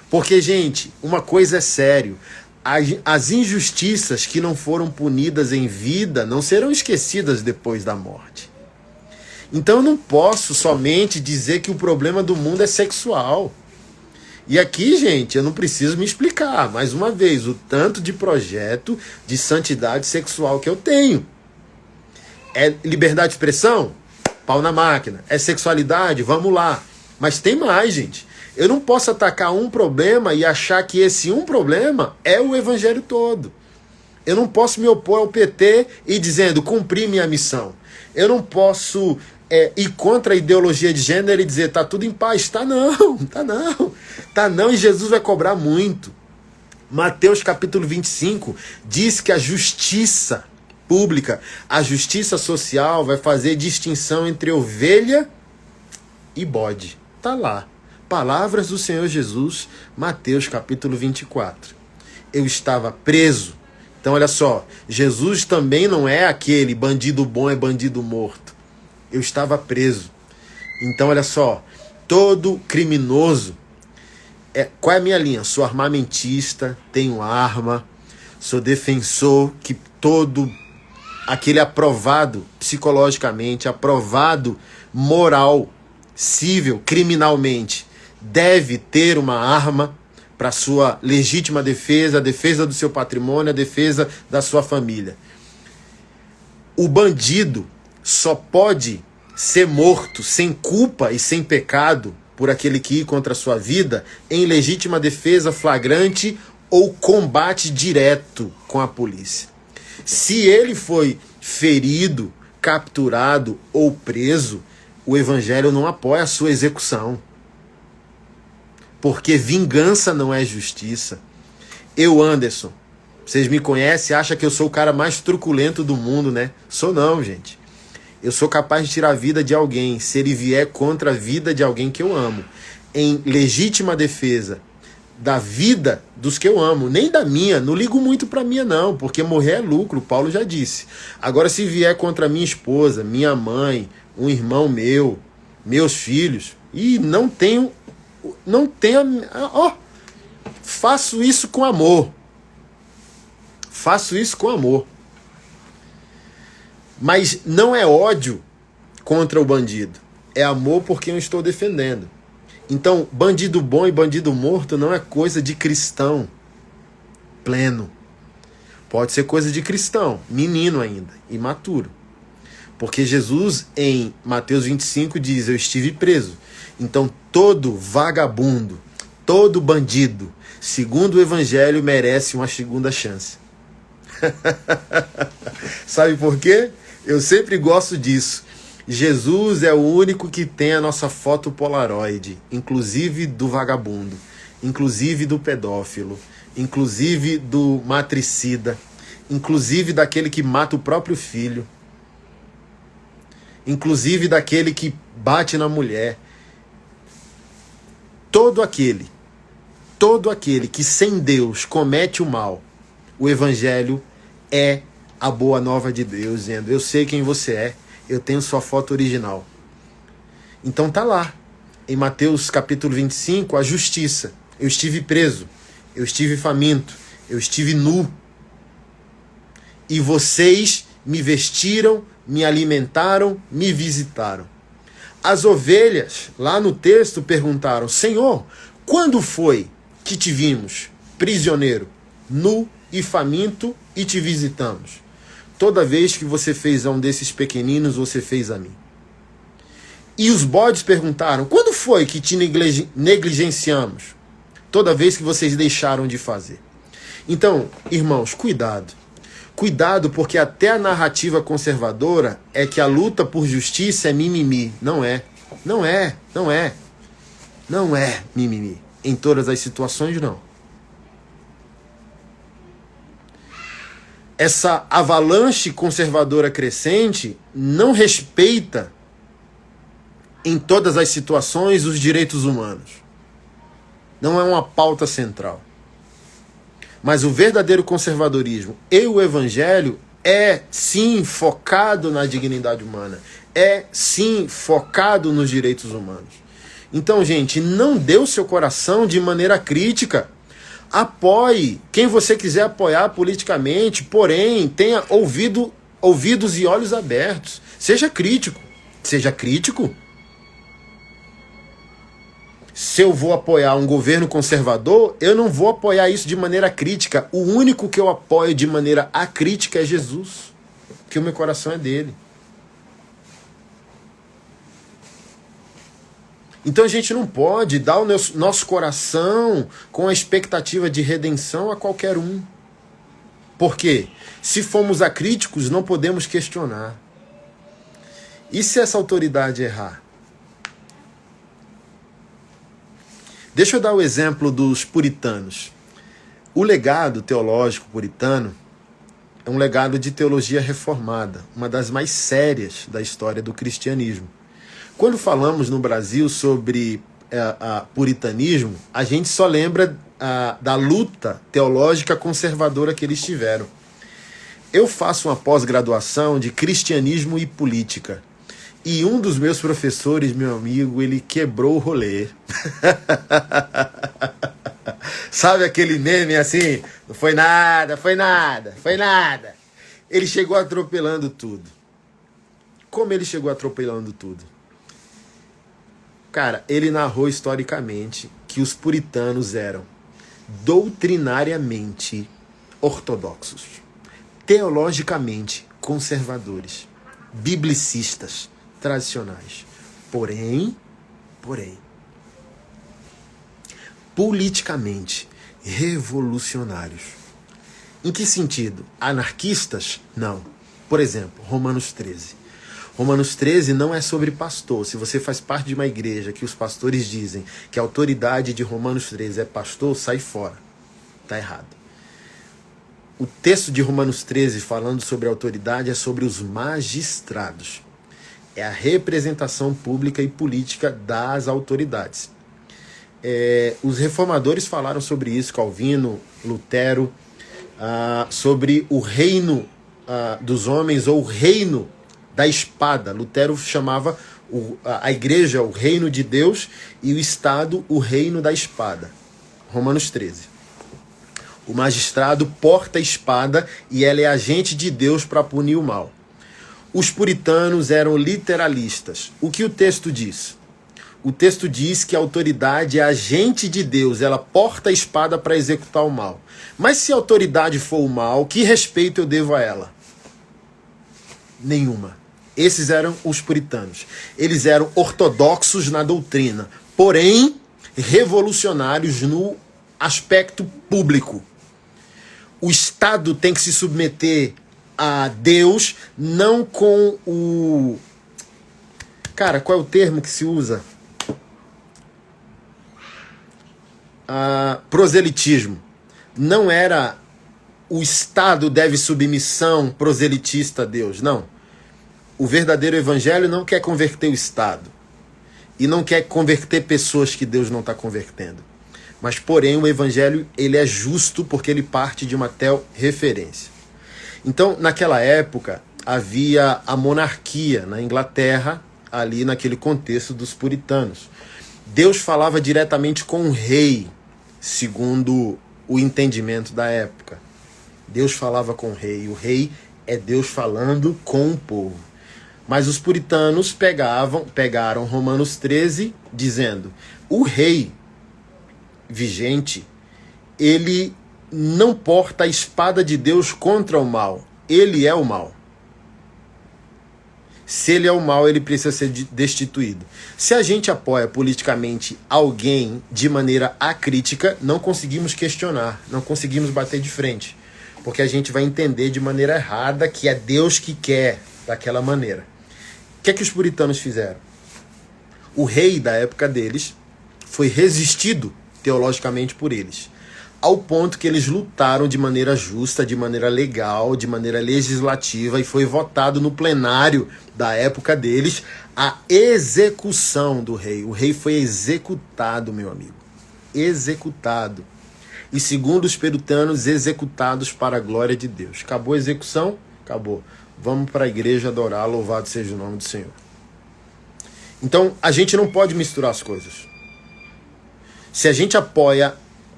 Porque, gente, uma coisa é sério. As injustiças que não foram punidas em vida não serão esquecidas depois da morte. Então eu não posso somente dizer que o problema do mundo é sexual. E aqui, gente, eu não preciso me explicar, mais uma vez, o tanto de projeto de santidade sexual que eu tenho. É liberdade de expressão? Pau na máquina. É sexualidade? Vamos lá. Mas tem mais, gente. Eu não posso atacar um problema e achar que esse um problema é o evangelho todo. Eu não posso me opor ao PT e dizendo, cumpri minha missão. Eu não posso ir contra a ideologia de gênero e dizer, tá tudo em paz. Tá não. Tá não, e Jesus vai cobrar muito. Mateus capítulo 25 diz que a justiça pública, a justiça social vai fazer distinção entre ovelha e bode. Tá lá. Palavras do Senhor Jesus, Mateus capítulo 24. Eu estava preso. Então olha só, Jesus também não é aquele bandido bom é bandido morto. Eu estava preso. Então olha só, todo criminoso, qual é a minha linha? Sou armamentista, tenho arma, sou defensor que todo aquele aprovado psicologicamente, aprovado moral, civil, criminalmente, deve ter uma arma para sua legítima defesa, a defesa do seu patrimônio, a defesa da sua família. O bandido só pode ser morto sem culpa e sem pecado por aquele que ir contra a sua vida em legítima defesa flagrante ou combate direto com a polícia. Se ele foi ferido, capturado ou preso, o evangelho não apoia a sua execução. Porque vingança não é justiça. Eu, Anderson, vocês me conhecem, acham que eu sou o cara mais truculento do mundo, né? Sou não, gente. Eu sou capaz de tirar a vida de alguém, se ele vier contra a vida de alguém que eu amo. Em legítima defesa da vida dos que eu amo, nem da minha, não ligo muito pra minha não, porque morrer é lucro, Paulo já disse. Agora se vier contra minha esposa, minha mãe, um irmão meu, meus filhos, e não tenho, faço isso com amor. Faço isso com amor. Mas não é ódio contra o bandido, é amor por quem eu estou defendendo. Então, bandido bom e bandido morto não é coisa de cristão pleno. Pode ser coisa de cristão, menino ainda, imaturo. Porque Jesus, em Mateus 25, diz, eu estive preso. Então, todo vagabundo, todo bandido, segundo o evangelho, merece uma segunda chance. Sabe por quê? Eu sempre gosto disso. Jesus é o único que tem a nossa foto polaroid, inclusive do vagabundo, inclusive do pedófilo, inclusive do matricida, inclusive daquele que mata o próprio filho. inclusive daquele que bate na mulher. Todo aquele que sem Deus comete o mal, o evangelho é a boa nova de Deus, dizendo: eu sei quem você é, eu tenho sua foto original. Então tá lá, em Mateus capítulo 25, a justiça. Eu estive preso, eu estive faminto, eu estive nu, e vocês me vestiram, me alimentaram, me visitaram. As ovelhas, lá no texto, perguntaram: Senhor, quando foi que te vimos prisioneiro, nu e faminto e te visitamos? Toda vez que você fez a um desses pequeninos, você fez a mim. E os bodes perguntaram: quando foi que te negligenciamos? Toda vez que vocês deixaram de fazer. Então, irmãos, cuidado. Cuidado, porque até a narrativa conservadora é que a luta por justiça é mimimi. Não é. Não é. Não é. Não é mimimi. Em todas as situações, não. Essa avalanche conservadora crescente não respeita em todas as situações os direitos humanos. Não é uma pauta central. Mas o verdadeiro conservadorismo e o evangelho é sim focado na dignidade humana. É sim focado nos direitos humanos. Então, gente, não dê o seu coração de maneira crítica. Apoie quem você quiser apoiar politicamente, porém, tenha ouvidos e olhos abertos. Seja crítico. Seja crítico. Se eu vou apoiar um governo conservador, eu não vou apoiar isso de maneira crítica. O único que eu apoio de maneira acrítica é Jesus, porque o meu coração é dele. Então a gente não pode dar o nosso coração com a expectativa de redenção a qualquer um. Por quê? Se formos acríticos, não podemos questionar. E se essa autoridade errar? Deixa eu dar o exemplo dos puritanos. O legado teológico puritano é um legado de teologia reformada, uma das mais sérias da história do cristianismo. Quando falamos no Brasil sobre puritanismo, a gente só lembra da luta teológica conservadora que eles tiveram. Eu faço uma pós-graduação de cristianismo e política. E um dos meus professores, meu amigo, ele quebrou o rolê. Sabe aquele meme assim? Não foi nada, foi nada, foi nada. Ele chegou atropelando tudo. Como ele chegou atropelando tudo? Cara, ele narrou historicamente que os puritanos eram doutrinariamente ortodoxos, teologicamente conservadores, biblicistas, tradicionais. Porém, politicamente revolucionários. Em que sentido? Anarquistas? Não. Por exemplo, Romanos 13. Romanos 13 não é sobre pastor. Se você faz parte de uma igreja que os pastores dizem que a autoridade de Romanos 13 é pastor, sai fora. Está errado. O texto de Romanos 13 falando sobre a autoridade é sobre os magistrados. É a representação pública e política das autoridades. Os reformadores falaram sobre isso, Calvino, Lutero, sobre o reino dos homens ou o reino da espada. Lutero chamava a igreja o reino de Deus e o Estado o reino da espada. Romanos 13. O magistrado porta a espada e ela é agente de Deus para punir o mal. Os puritanos eram literalistas. O que o texto diz? O texto diz que a autoridade é agente de Deus, ela porta a espada para executar o mal. Mas se a autoridade for o mal, que respeito eu devo a ela? Nenhuma. Esses eram os puritanos. Eles eram ortodoxos na doutrina, porém revolucionários no aspecto público. O Estado tem que se submeter a Deus, não com o... Cara, qual é o termo que se usa? Proselitismo. Não era o Estado deve submissão proselitista a Deus, não. O verdadeiro evangelho não quer converter o Estado. E não quer converter pessoas que Deus não está convertendo. Mas, porém, o evangelho ele é justo porque ele parte de uma tal referência. Então, naquela época, havia a monarquia na Inglaterra, ali naquele contexto dos puritanos. Deus falava diretamente com o rei, segundo o entendimento da época. Deus falava com o rei é Deus falando com o povo. Mas os puritanos pegaram Romanos 13, dizendo, o rei vigente, ele não porta a espada de Deus contra o mal, ele é o mal. Se ele é o mal, ele precisa ser destituído. Se a gente apoia politicamente alguém de maneira acrítica, não conseguimos questionar, não conseguimos bater de frente. Porque a gente vai entender de maneira errada que é Deus que quer daquela maneira. O que é que os puritanos fizeram? O rei da época deles foi resistido teologicamente por eles. Ao ponto que eles lutaram de maneira justa, de maneira legal, de maneira legislativa, e foi votado no plenário da época deles a execução do rei. O rei foi executado, meu amigo. Executado. E segundo os puritanos, executados para a glória de Deus. Acabou a execução? Acabou. Vamos para a igreja adorar, louvado seja o nome do Senhor. Então, a gente não pode misturar as coisas. Se a gente apoia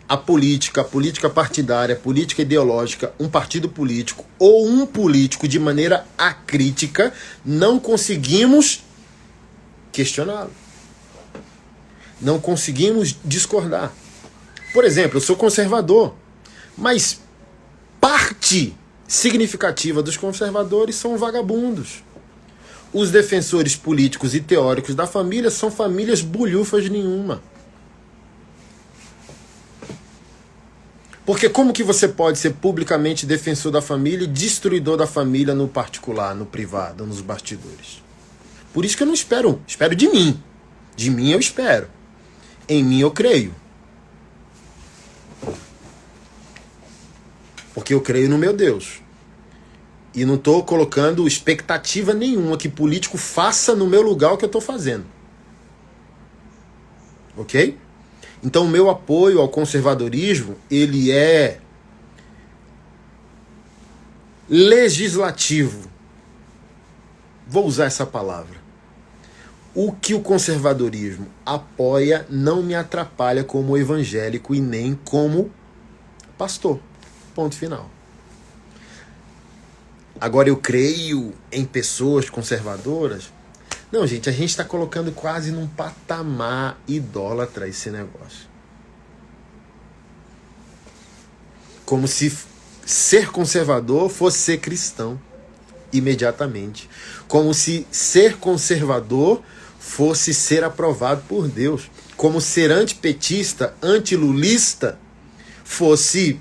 a política partidária, a política ideológica, um partido político ou um político de maneira acrítica, não conseguimos questioná-lo. Não conseguimos discordar. Por exemplo, eu sou conservador, mas parte significativa dos conservadores são vagabundos. Os defensores políticos e teóricos da família são famílias bulhufas nenhuma. Porque como que você pode ser publicamente defensor da família e destruidor da família no particular, no privado, nos bastidores? Por isso que eu não espero de mim. De mim eu espero. Em mim eu creio. Porque eu creio no meu Deus. E não estou colocando expectativa nenhuma que político faça no meu lugar o que eu estou fazendo. Ok? Então o meu apoio ao conservadorismo, ele é legislativo. Vou usar essa palavra. O que o conservadorismo apoia não me atrapalha como evangélico e nem como pastor. Ponto final. Agora eu creio em pessoas conservadoras? Não, gente, a gente está colocando quase num patamar idólatra esse negócio. Como se ser conservador fosse ser cristão imediatamente. Como se ser conservador fosse ser aprovado por Deus. Como ser antipetista, antilulista fosse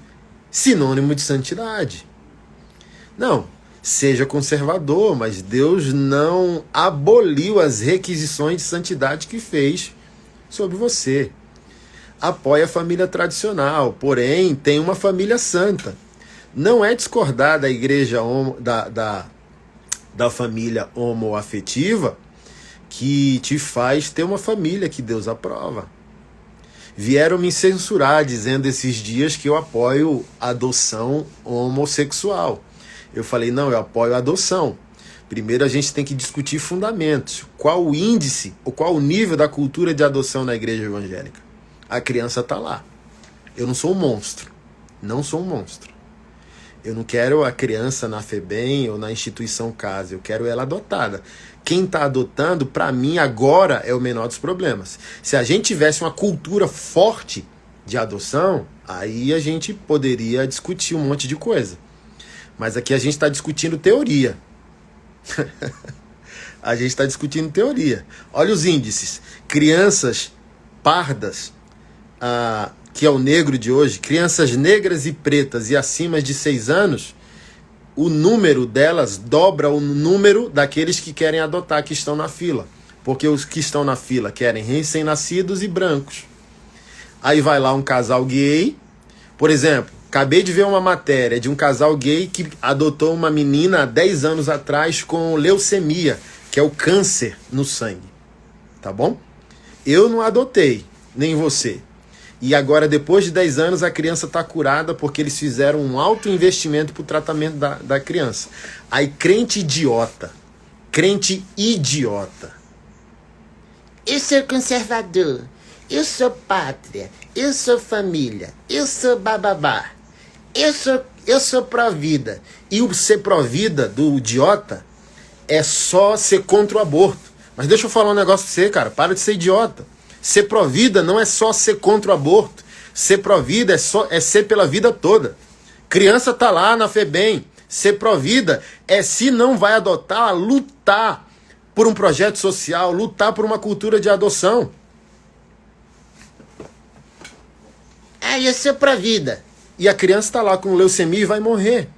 sinônimo de santidade. Não, seja conservador, mas Deus não aboliu as requisições de santidade que fez sobre você. Apoie a família tradicional, porém tem uma família santa. Não é discordar da igreja da família homoafetiva que te faz ter uma família que Deus aprova. Vieram me censurar dizendo esses dias que eu apoio a adoção homossexual. Eu falei, não, eu apoio a adoção. Primeiro a gente tem que discutir fundamentos. Qual o índice, ou qual o nível da cultura de adoção na igreja evangélica? A criança está lá. Eu não sou um monstro. Não sou um monstro. Eu não quero a criança na FEBEM ou na instituição casa. Eu quero ela adotada. Quem está adotando, para mim, agora é o menor dos problemas. Se a gente tivesse uma cultura forte de adoção, aí a gente poderia discutir um monte de coisa. Mas aqui a gente está discutindo teoria. A gente está discutindo teoria. Olha os índices. Crianças pardas, que é o negro de hoje, crianças negras e pretas e acima de 6 anos, o número delas dobra o número daqueles que querem adotar, que estão na fila. Porque os que estão na fila querem recém-nascidos e brancos. Aí vai lá um casal gay, por exemplo, Acabei de ver uma matéria de um casal gay que adotou uma menina há 10 anos atrás com leucemia, que é o câncer no sangue. Tá bom? Eu não adotei, nem você. E agora, depois de 10 anos, a criança está curada porque eles fizeram um alto investimento para o tratamento da criança. Aí, crente idiota. Eu sou conservador, eu sou pátria, eu sou família, eu sou bababá, eu sou pró-vida. E o ser pró-vida do idiota é só ser contra o aborto. Mas deixa eu falar um negócio pra você, cara. Para de ser idiota. Ser pró-vida não é só ser contra o aborto. Ser pró-vida é ser pela vida toda. Criança tá lá na FEBEM. Ser pró-vida é, se não vai adotar, lutar por um projeto social, lutar por uma cultura de adoção. Eu sou pró-vida. E a criança tá lá com leucemia e vai morrer.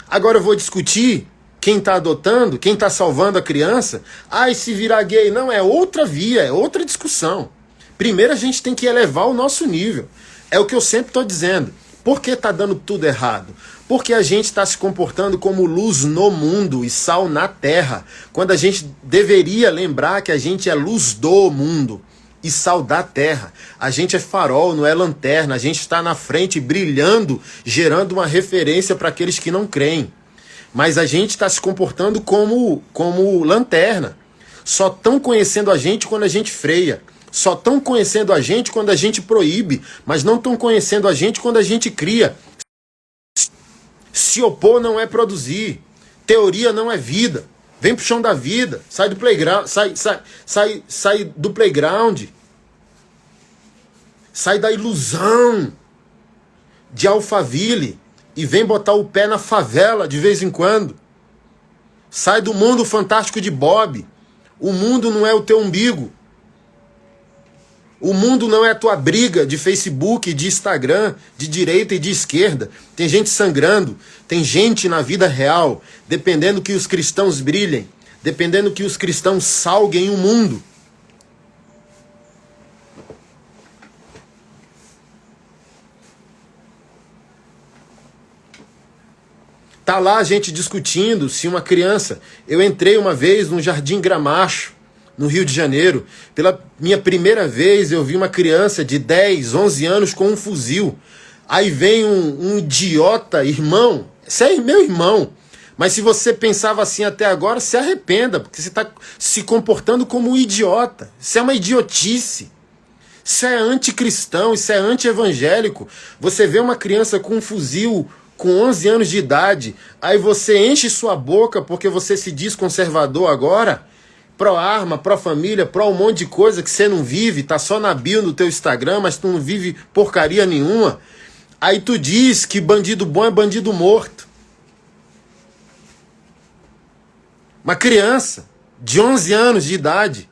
Agora eu vou discutir quem está adotando, quem está salvando a criança. E se virar gay? Não, é outra via, é outra discussão. Primeiro a gente tem que elevar o nosso nível. É o que eu sempre estou dizendo. Por que está dando tudo errado? Porque a gente está se comportando como luz no mundo e sal na terra, quando a gente deveria lembrar que a gente é luz do mundo e sal da terra. A gente é farol, não é lanterna. A gente está na frente brilhando, gerando uma referência para aqueles que não creem. Mas a gente está se comportando como lanterna. Só estão conhecendo a gente quando a gente freia. Só estão conhecendo a gente quando a gente proíbe. Mas não estão conhecendo a gente quando a gente cria. Se opor não é produzir. Teoria não é vida. Vem pro chão da vida. Sai do playground. Sai do playground. Sai da ilusão de Alphaville. E vem botar o pé na favela de vez em quando. Sai do mundo fantástico de Bob. O mundo não é o teu umbigo. O mundo não é a tua briga de Facebook, de Instagram, de direita e de esquerda. Tem gente sangrando. Tem gente na vida real. Dependendo que os cristãos brilhem. Dependendo que os cristãos salguem o mundo. Tá lá a gente discutindo se uma criança... Eu entrei uma vez num Jardim Gramacho, no Rio de Janeiro. Pela minha primeira vez eu vi uma criança de 10, 11 anos com um fuzil. Aí vem um idiota, irmão. Você é meu irmão. Mas se você pensava assim até agora, se arrependa, porque você está se comportando como um idiota. Isso é uma idiotice. Isso é anticristão, isso é anti-evangélico. Você vê uma criança com um fuzil com 11 anos de idade, aí você enche sua boca porque você se diz conservador agora, pró-arma, pró-família, pró um monte de coisa que você não vive, tá só na bio no teu Instagram, mas tu não vive porcaria nenhuma. Aí tu diz que bandido bom é bandido morto. Uma criança de 11 anos de idade.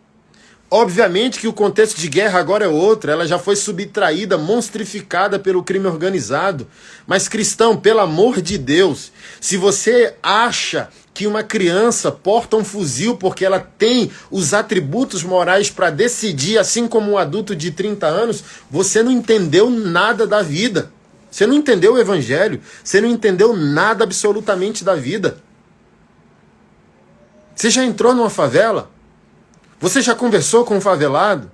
Obviamente que o contexto de guerra agora é outro, ela já foi subtraída, monstrificada pelo crime organizado. Mas cristão, pelo amor de Deus, se você acha que uma criança porta um fuzil porque ela tem os atributos morais para decidir, assim como um adulto de 30 anos, você não entendeu nada da vida. Você não entendeu o evangelho, você não entendeu nada absolutamente da vida. Você já entrou numa favela? Você já conversou com um favelado?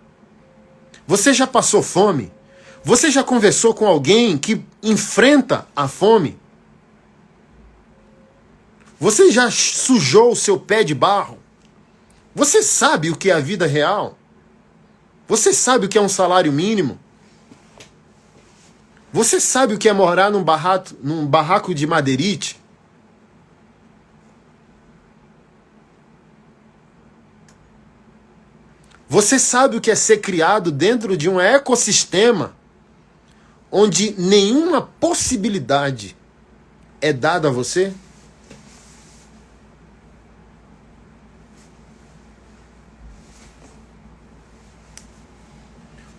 Você já passou fome? Você já conversou com alguém que enfrenta a fome? Você já sujou o seu pé de barro? Você sabe o que é a vida real? Você sabe o que é um salário mínimo? Você sabe o que é morar num barraco de madeirite? Você sabe o que é ser criado dentro de um ecossistema onde nenhuma possibilidade é dada a você?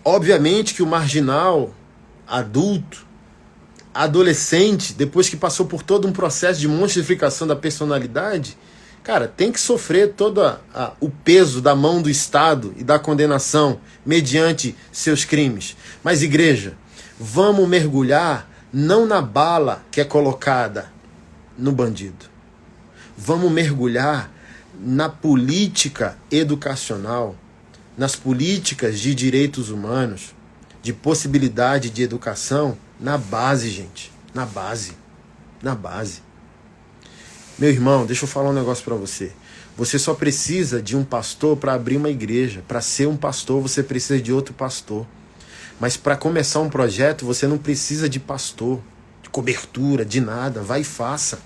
Obviamente que o marginal, adulto, adolescente, depois que passou por todo um processo de monstrificação da personalidade, cara, tem que sofrer todo o peso da mão do Estado e da condenação mediante seus crimes. Mas, igreja, vamos mergulhar não na bala que é colocada no bandido. Vamos mergulhar na política educacional, nas políticas de direitos humanos, de possibilidade de educação, na base, gente. Na base. Na base. Meu irmão, deixa eu falar um negócio para você. Você só precisa de um pastor para abrir uma igreja. Para ser um pastor, você precisa de outro pastor. Mas para começar um projeto, você não precisa de pastor, de cobertura, de nada. Vai e faça.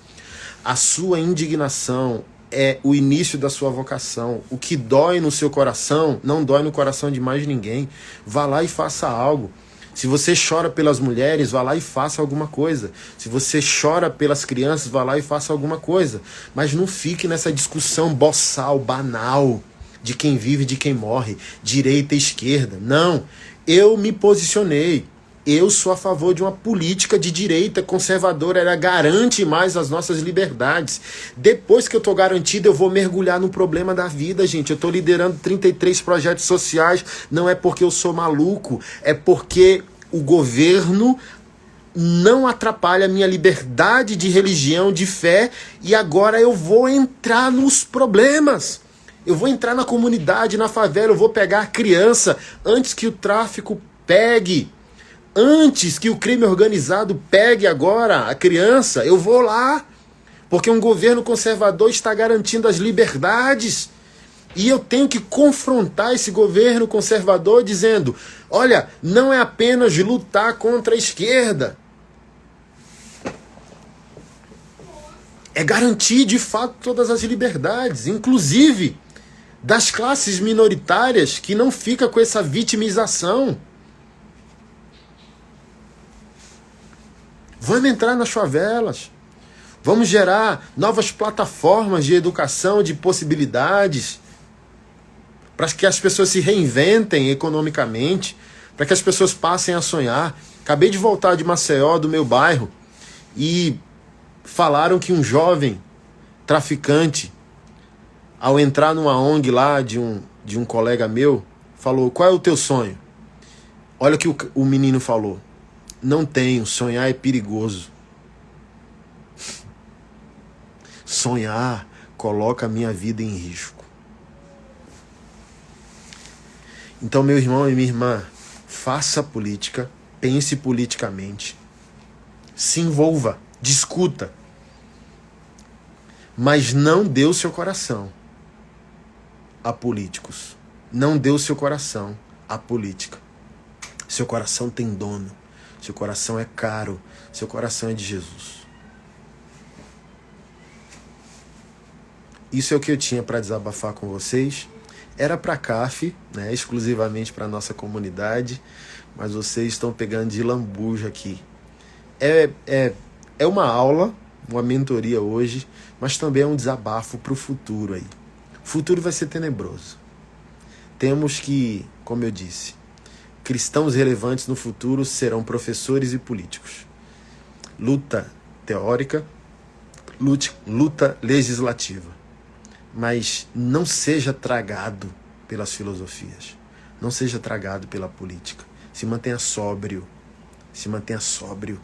A sua indignação é o início da sua vocação. O que dói no seu coração, não dói no coração de mais ninguém. Vá lá e faça algo. Se você chora pelas mulheres, vá lá e faça alguma coisa. Se você chora pelas crianças, vá lá e faça alguma coisa. Mas não fique nessa discussão boçal, banal, de quem vive e de quem morre, direita e esquerda. Não, eu me posicionei. Eu sou a favor de uma política de direita conservadora, ela garante mais as nossas liberdades. Depois que eu estou garantido, eu vou mergulhar no problema da vida, gente. Eu estou liderando 33 projetos sociais, não é porque eu sou maluco, é porque o governo não atrapalha a minha liberdade de religião, de fé, e agora eu vou entrar nos problemas. Eu vou entrar na comunidade, na favela, eu vou pegar a criança antes que o tráfico pegue. Antes que o crime organizado pegue agora a criança, eu vou lá. Porque um governo conservador está garantindo as liberdades. E eu tenho que confrontar esse governo conservador dizendo, olha, não é apenas lutar contra a esquerda. É garantir de fato todas as liberdades, inclusive das classes minoritárias que não fica com essa vitimização. Vamos entrar nas favelas. Vamos gerar novas plataformas de educação, de possibilidades, para que as pessoas se reinventem economicamente, para que as pessoas passem a sonhar. Acabei de voltar de Maceió, do meu bairro, e falaram que um jovem traficante, ao entrar numa ONG lá de um colega meu, falou, qual é o teu sonho? Olha o que o menino falou. Não tenho, sonhar é perigoso. Sonhar coloca a minha vida em risco. Então, meu irmão e minha irmã, faça política, pense politicamente, se envolva, discuta, mas não dê o seu coração a políticos. Não dê o seu coração à política. Seu coração tem dono. Seu coração é caro. Seu coração é de Jesus. Isso é o que eu tinha para desabafar com vocês. Era para a CAF, né, exclusivamente para a nossa comunidade, mas vocês estão pegando de lambuja aqui. É uma aula, uma mentoria hoje, mas também é um desabafo para o futuro aí. O futuro vai ser tenebroso. Temos que, como eu disse, cristãos relevantes no futuro serão professores e políticos. Luta teórica, luta legislativa. Mas não seja tragado pelas filosofias. Não seja tragado pela política. Se mantenha sóbrio. Se mantenha sóbrio.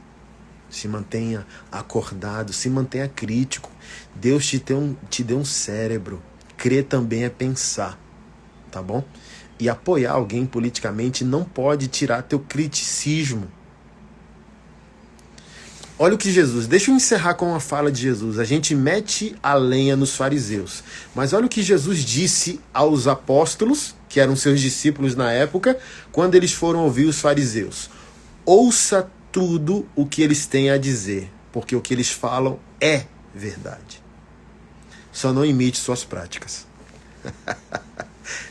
Se mantenha acordado. Se mantenha crítico. Deus te deu um cérebro. Crer também é pensar. Tá bom? E apoiar alguém politicamente não pode tirar teu criticismo. Olha o que Jesus... Deixa eu encerrar com uma fala de Jesus. A gente mete a lenha nos fariseus. Mas olha o que Jesus disse aos apóstolos, que eram seus discípulos na época, quando eles foram ouvir os fariseus. Ouça tudo o que eles têm a dizer, porque o que eles falam é verdade. Só não imite suas práticas.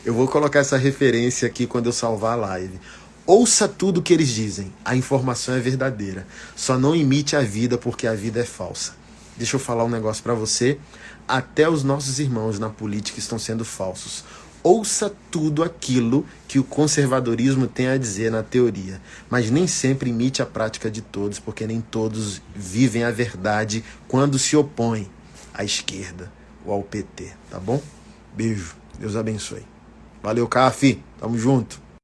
Eu vou colocar essa referência aqui quando eu salvar a live. Ouça tudo o que eles dizem. A informação é verdadeira. Só não imite a vida, porque a vida é falsa. Deixa eu falar um negócio para você. Até os nossos irmãos na política estão sendo falsos. Ouça tudo aquilo que o conservadorismo tem a dizer na teoria. Mas nem sempre imite a prática de todos, porque nem todos vivem a verdade quando se opõem à esquerda ou ao PT. Tá bom? Beijo. Deus abençoe. Valeu, CAF. Tamo junto.